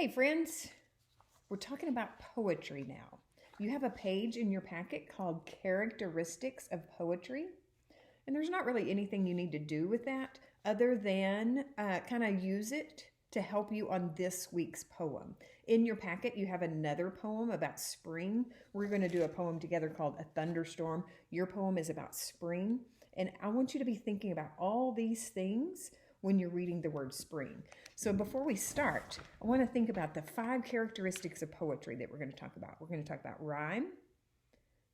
Hey friends, we're talking about poetry now. You have a page in your packet called Characteristics of Poetry, and there's not really anything you need to do with that other than kind of use it to help you on this week's poem. In your packet, you have another poem about spring. We're going to do a poem together called A Thunderstorm. Your poem is about spring, and I want you to be thinking about all these things when you're reading the word spring. So before we start, I want to think about the 5 characteristics of poetry that we're going to talk about. We're going to talk about rhyme,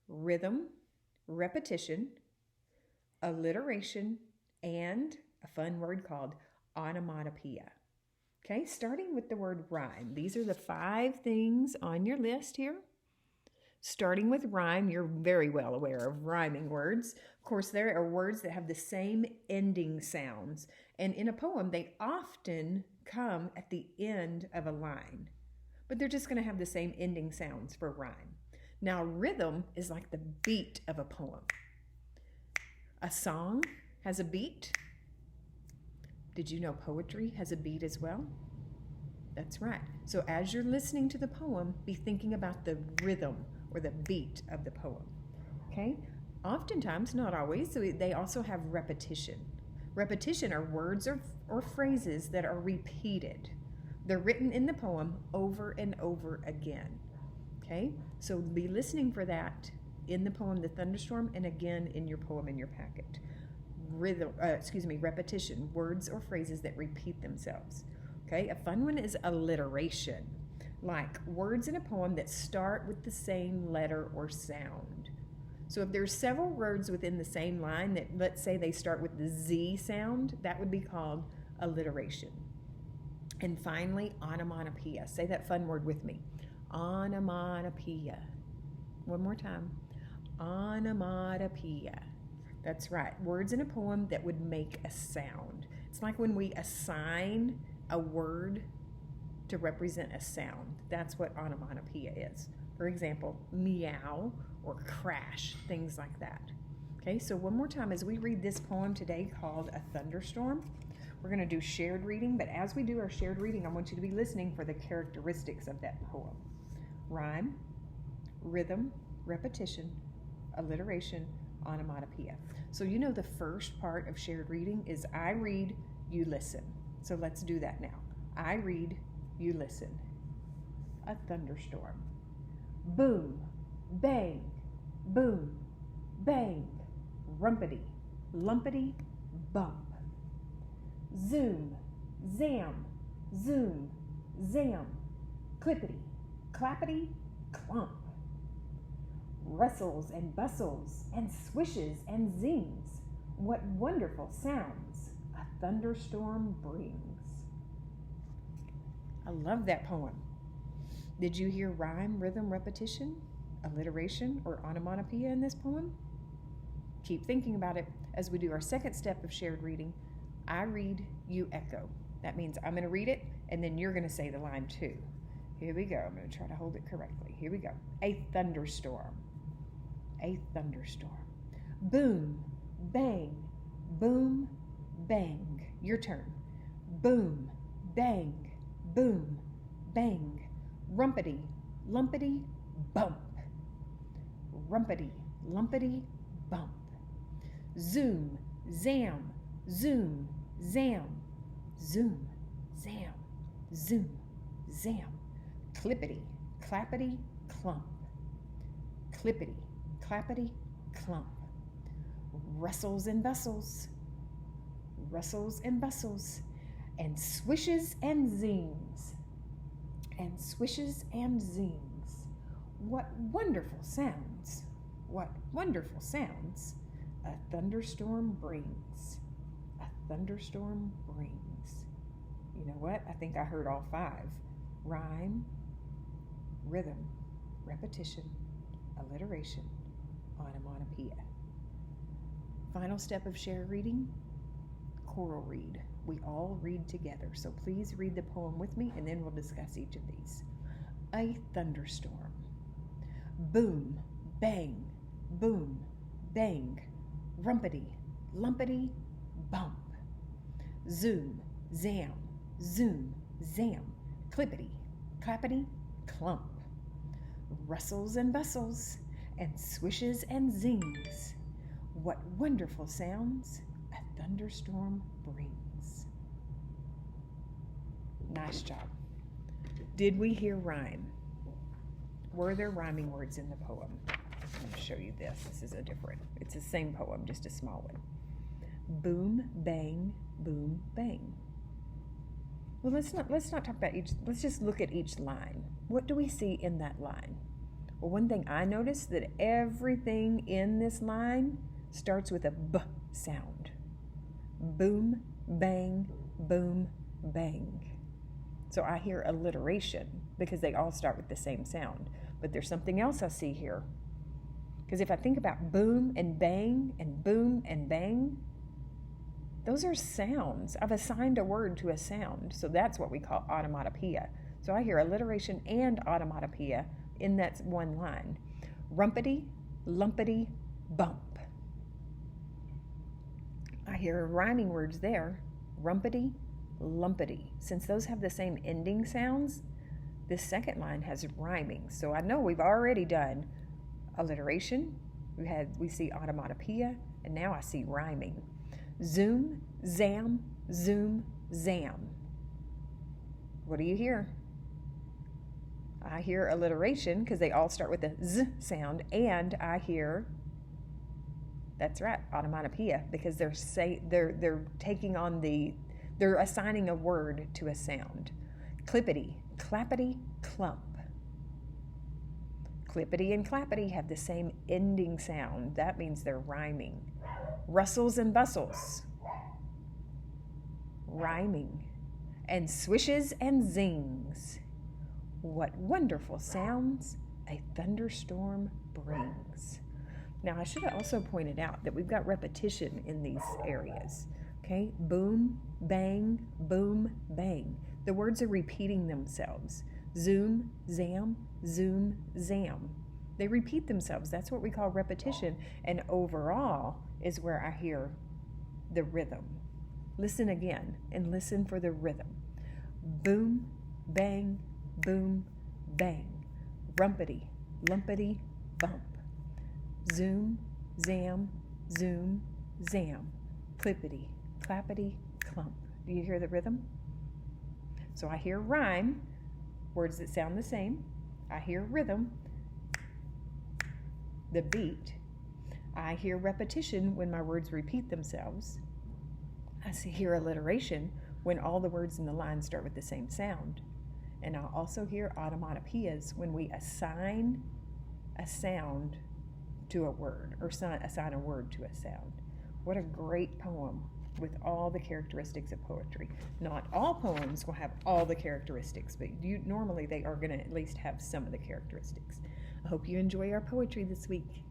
rhythm, repetition, alliteration, and a fun word called onomatopoeia. Okay, starting with the word rhyme. These are the 5 things on your list here. Starting with rhyme, you're very well aware of rhyming words. Of course, there are words that have the same ending sounds, and in a poem, they often come at the end of a line, but they're just going to have the same ending sounds for rhyme. Now, rhythm is like the beat of a poem. A song has a beat. Did you know poetry has a beat as well? That's right. So as you're listening to the poem, be thinking about the rhythm or the beat of the poem. Okay? Oftentimes, not always, so they also have repetition. Repetition are words or phrases that are repeated. They're written in the poem over and over again. Okay? So be listening for that in the poem The Thunderstorm and again in your poem in your packet. Repetition, words or phrases that repeat themselves. Okay? A fun one is alliteration, like words in a poem that start with the same letter or sound. So if there's several words within the same line that, let's say they start with the Z sound, that would be called alliteration. And finally, onomatopoeia. Say that fun word with me. Onomatopoeia. One more time. Onomatopoeia. That's right. Words in a poem that would make a sound. It's like when we assign a word to represent a sound. That's what onomatopoeia is. For example, meow or crash, things like that. Okay, so one more time as we read this poem today called A Thunderstorm, we're going to do shared reading, but as we do our shared reading, I want you to be listening for the characteristics of that poem. Rhyme, rhythm, repetition, alliteration, onomatopoeia. So you know the first part of shared reading is I read, you listen. So let's do that now. I read, you listen. A thunderstorm. Boom, bang, boom, bang, rumpity, lumpity, bump. Zoom, zam, zoom, zam, clippity, clappity, clump. Rustles and bustles and swishes and zings. What wonderful sounds a thunderstorm brings. I love that poem. Did you hear rhyme, rhythm, repetition, alliteration, or onomatopoeia in this poem? Keep thinking about it as we do our second step of shared reading. I read, you echo. That means I'm going to read it, and then you're going to say the line too. Here we go. I'm going to try to hold it correctly. Here we go. A thunderstorm. A thunderstorm. Boom, bang, boom, bang. Your turn. Boom, bang, boom, bang. Rumpity, lumpity, bump. Rumpity, lumpity, bump. Zoom, zam, zoom, zam. Zoom, zam, zoom, zam. Clippity, clappity, clump. Clippity, clappity, clump. Rustles and bustles. Rustles and bustles. And swishes and zings. And swishes and zings. What wonderful sounds. What wonderful sounds a thunderstorm brings. A thunderstorm brings. You know what? I think I heard all 5. Rhyme, rhythm, repetition, alliteration, onomatopoeia. Final step of share reading, choral read. We all read together, so please read the poem with me and then we'll discuss each of these. A thunderstorm. Boom, bang, boom, bang, rumpity, lumpity, bump. Zoom, zam, zoom, zam, clippity, clappity, clump, rustles and bustles, and swishes and zings. What wonderful sounds a thunderstorm brings. Nice job. Did we hear rhyme? Were there rhyming words in the poem? I'm going to show you this. This is it's the same poem, just a small one. Boom, bang, boom, bang. Well, let's not talk about let's just look at each line. What do we see in that line? Well, one thing I noticed that everything in this line starts with a B sound. Boom, bang, boom, bang. So I hear alliteration because they all start with the same sound. But there's something else I see here. Because if I think about boom and bang and boom and bang, those are sounds. I've assigned a word to a sound. So that's what we call automatopoeia. So I hear alliteration and automatopoeia in that one line. Rumpity, lumpity, bump. I hear rhyming words there. Rumpity, lumpity. Since those have the same ending sounds, this second line has rhyming. So I know we've already done alliteration. We see automatopoeia, and now I see rhyming. Zoom, zam, zoom, zam. What do you hear? I hear alliteration because they all start with a Z sound, and I hear, that's right, automatopoeia, because they're assigning a word to a sound. Clippity, clappity, clump. Clippity and clappity have the same ending sound. That means they're rhyming. Rustles and bustles, rhyming. And swishes and zings. What wonderful sounds a thunderstorm brings. Now, I should have also pointed out that we've got repetition in these areas. Okay, boom, bang, boom, bang. The words are repeating themselves. Zoom, zam, zoom, zam. They repeat themselves. That's what we call repetition. And overall is where I hear the rhythm. Listen again and listen for the rhythm. Boom, bang, boom, bang. Rumpity, lumpity, bump. Zoom, zam, zoom, zam. Clippity, clappity, clump. Do you hear the rhythm? So I hear rhyme, words that sound the same. I hear rhythm, the beat. I hear repetition when my words repeat themselves. I hear alliteration when all the words in the line start with the same sound. And I also hear automatopoeias when we assign a sound to a word, or assign a word to a sound. What a great poem with all the characteristics of poetry. Not all poems will have all the characteristics, but normally they are going to at least have some of the characteristics. I hope you enjoy our poetry this week.